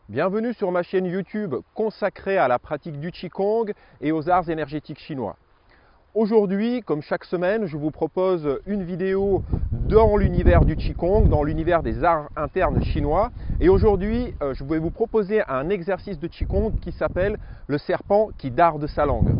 Bienvenue sur ma chaîne YouTube consacrée à la pratique du Qigong et aux arts énergétiques chinois. Aujourd'hui, comme chaque semaine, je vous propose une vidéo dans l'univers du Qigong, dans l'univers des arts internes chinois. Et aujourd'hui, je vais vous proposer un exercice de Qigong qui s'appelle le serpent qui darde sa langue.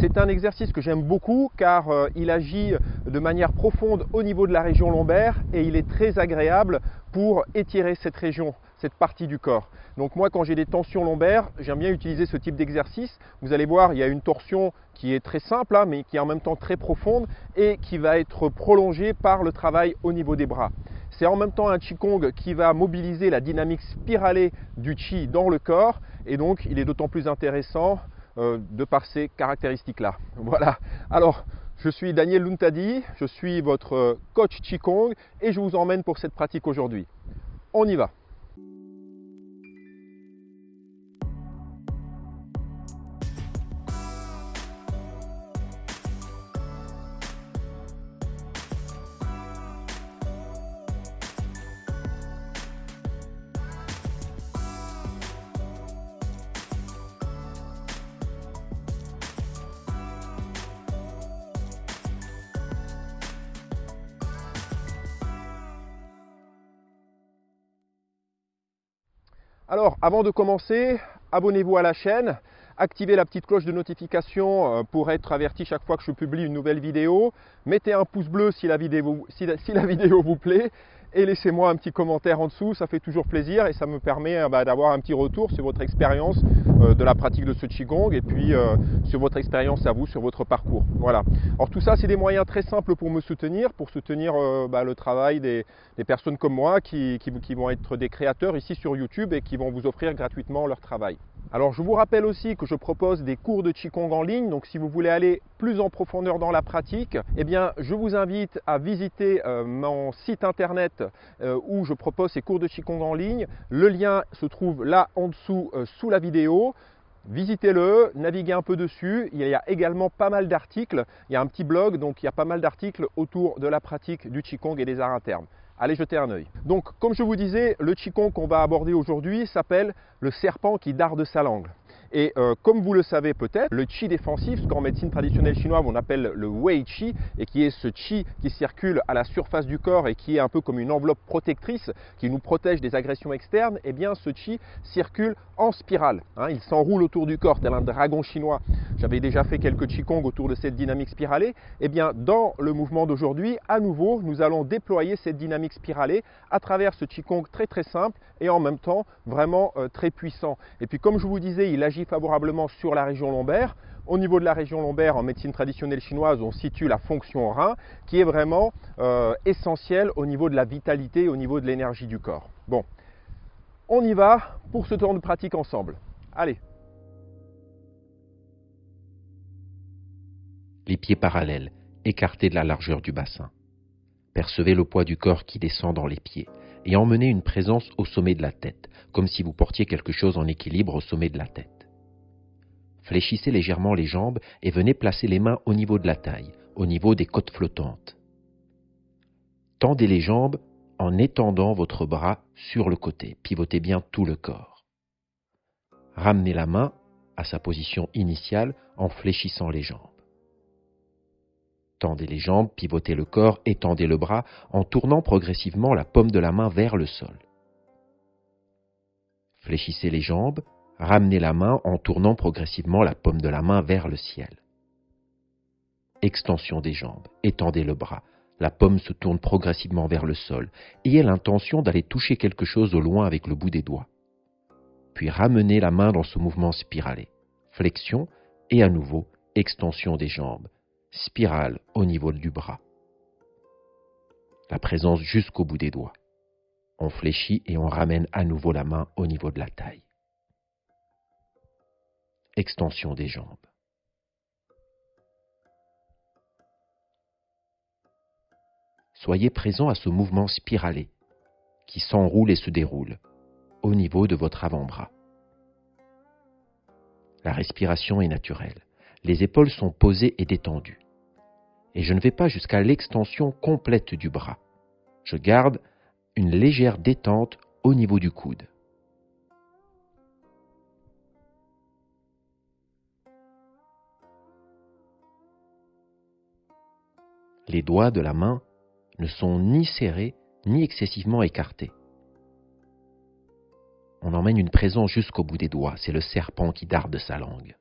C'est un exercice que j'aime beaucoup car il agit de manière profonde au niveau de la région lombaire et il est très agréable pour étirer cette région, cette partie du corps. Donc moi, quand j'ai des tensions lombaires, j'aime bien utiliser ce type d'exercice. Vous allez voir, il y a une torsion qui est très simple, hein, mais qui est en même temps très profonde et qui va être prolongée par le travail au niveau des bras. C'est en même temps un Qigong qui va mobiliser la dynamique spiralée du Qi dans le corps et donc il est d'autant plus intéressant de par ces caractéristiques-là. Voilà. Alors, je suis Daniel Luntadi, je suis votre coach Qigong et je vous emmène pour cette pratique aujourd'hui. On y va. Alors, avant de commencer, abonnez-vous à la chaîne, activez la petite cloche de notification pour être averti chaque fois que je publie une nouvelle vidéo. Mettez un pouce bleu si la vidéo vous plaît et laissez-moi un petit commentaire en dessous, ça fait toujours plaisir et ça me permet d'avoir un petit retour sur votre expérience de la pratique de ce Qigong et puis sur votre expérience à vous, sur votre parcours. Voilà. Alors tout ça, c'est des moyens très simples pour me soutenir, pour soutenir le travail des personnes comme moi qui vont être des créateurs ici sur YouTube et qui vont vous offrir gratuitement leur travail. Alors je vous rappelle aussi que je propose des cours de Qigong en ligne, donc si vous voulez aller plus en profondeur dans la pratique, eh bien je vous invite à visiter mon site internet où je propose ces cours de Qigong en ligne. Le lien se trouve là en dessous sous la vidéo. Visitez-le, naviguez un peu dessus, il y a également pas mal d'articles, il y a un petit blog, donc il y a pas mal d'articles autour de la pratique du Qigong et des arts internes. Allez jeter un œil. Donc, comme je vous disais, le Qigong qu'on va aborder aujourd'hui s'appelle le serpent qui darde sa langue. Et comme vous le savez peut-être, le Qi défensif, ce qu'en médecine traditionnelle chinoise on appelle le Wei Qi, et qui est ce Qi qui circule à la surface du corps et qui est un peu comme une enveloppe protectrice qui nous protège des agressions externes, eh bien ce Qi circule en spirale. Hein, il s'enroule autour du corps tel un dragon chinois. J'avais déjà fait quelques Qigong autour de cette dynamique spiralée. Eh bien dans le mouvement d'aujourd'hui, à nouveau, nous allons déployer cette dynamique spiralée à travers ce Qigong très très simple et en même temps vraiment très puissant. Et puis comme je vous disais, il agit favorablement sur la région lombaire. Au niveau de la région lombaire, en médecine traditionnelle chinoise, on situe la fonction rein qui est vraiment essentielle au niveau de la vitalité, au niveau de l'énergie du corps. Bon, on y va pour ce temps de pratique ensemble. Allez. Les pieds parallèles, écartés de la largeur du bassin. Percevez le poids du corps qui descend dans les pieds et emmenez une présence au sommet de la tête, comme si vous portiez quelque chose en équilibre au sommet de la tête. Fléchissez légèrement les jambes et venez placer les mains au niveau de la taille, au niveau des côtes flottantes. Tendez les jambes en étendant votre bras sur le côté, pivotez bien tout le corps. Ramenez la main à sa position initiale en fléchissant les jambes. Tendez les jambes, pivotez le corps, étendez le bras en tournant progressivement la paume de la main vers le sol. Fléchissez les jambes, ramenez la main en tournant progressivement la paume de la main vers le ciel. Extension des jambes, étendez le bras, la paume se tourne progressivement vers le sol. Ayez l'intention d'aller toucher quelque chose au loin avec le bout des doigts. Puis ramenez la main dans ce mouvement spiralé. Flexion et à nouveau extension des jambes. Spirale au niveau du bras. La présence jusqu'au bout des doigts. On fléchit et on ramène à nouveau la main au niveau de la taille. Extension des jambes. Soyez présent à ce mouvement spiralé qui s'enroule et se déroule au niveau de votre avant-bras. La respiration est naturelle. Les épaules sont posées et détendues. Et je ne vais pas jusqu'à l'extension complète du bras. Je garde une légère détente au niveau du coude. Les doigts de la main ne sont ni serrés ni excessivement écartés. On emmène une présence jusqu'au bout des doigts, c'est le serpent qui darde sa langue.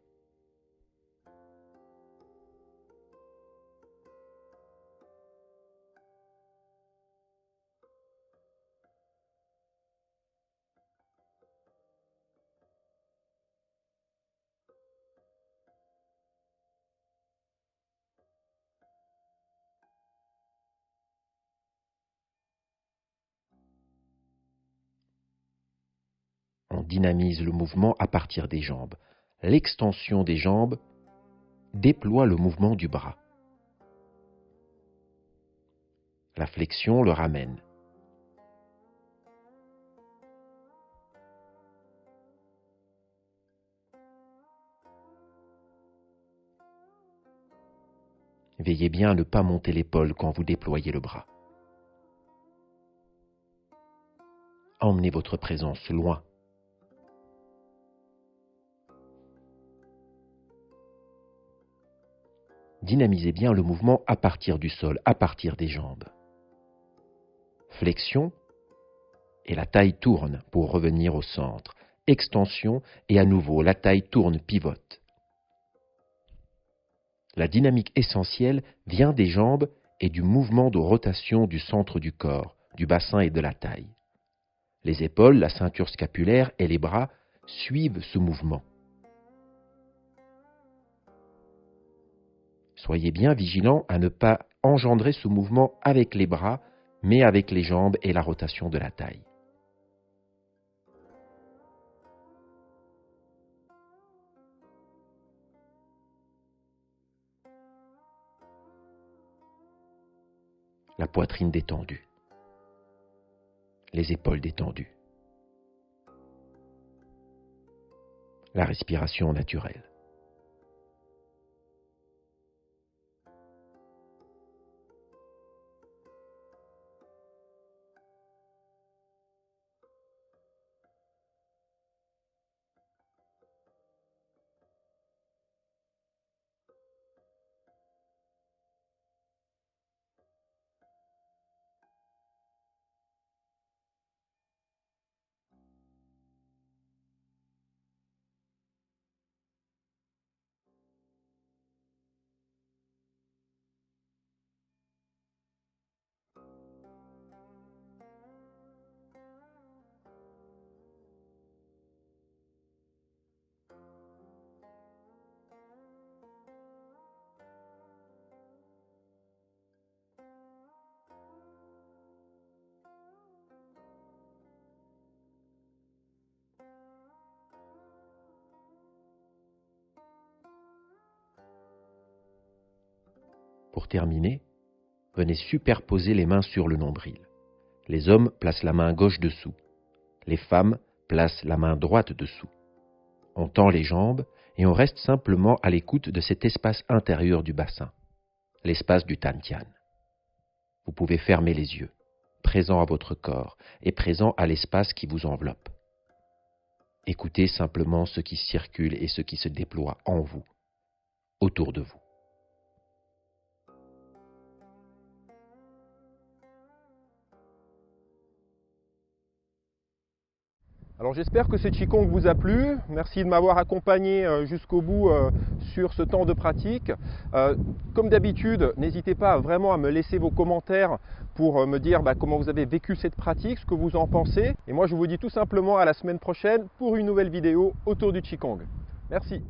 On dynamise le mouvement à partir des jambes. L'extension des jambes déploie le mouvement du bras. La flexion le ramène. Veillez bien à ne pas monter l'épaule quand vous déployez le bras. Emmenez votre présence loin. Dynamisez bien le mouvement à partir du sol, à partir des jambes. Flexion, et la taille tourne pour revenir au centre. Extension, et à nouveau, la taille tourne, pivote. La dynamique essentielle vient des jambes et du mouvement de rotation du centre du corps, du bassin et de la taille. Les épaules, la ceinture scapulaire et les bras suivent ce mouvement. Soyez bien vigilants à ne pas engendrer ce mouvement avec les bras, mais avec les jambes et la rotation de la taille. La poitrine détendue, les épaules détendues, la respiration naturelle. Pour terminer, venez superposer les mains sur le nombril. Les hommes placent la main gauche dessous. Les femmes placent la main droite dessous. On tend les jambes et on reste simplement à l'écoute de cet espace intérieur du bassin, l'espace du Dantian. Vous pouvez fermer les yeux, présent à votre corps et présent à l'espace qui vous enveloppe. Écoutez simplement ce qui circule et ce qui se déploie en vous, autour de vous. Alors j'espère que ce Qigong vous a plu. Merci de m'avoir accompagné jusqu'au bout sur ce temps de pratique. Comme d'habitude, n'hésitez pas vraiment à me laisser vos commentaires pour me dire comment vous avez vécu cette pratique, ce que vous en pensez. Et moi je vous dis tout simplement à la semaine prochaine pour une nouvelle vidéo autour du Qigong. Merci.